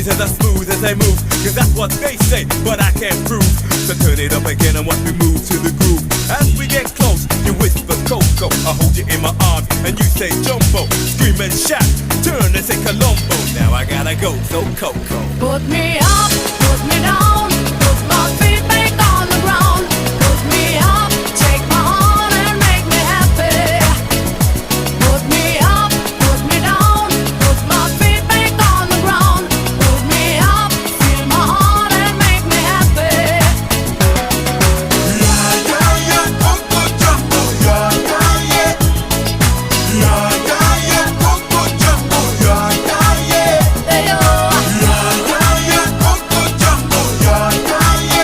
As I smooth as they move, cause that's what they say, but I can't prove. So turn it up again and watch me move to the groove. As we get close, you whisper Coco, I hold you in my arms and you say Jumbo. Scream and shout, turn and say Colombo. Now I gotta go, so Coco, put me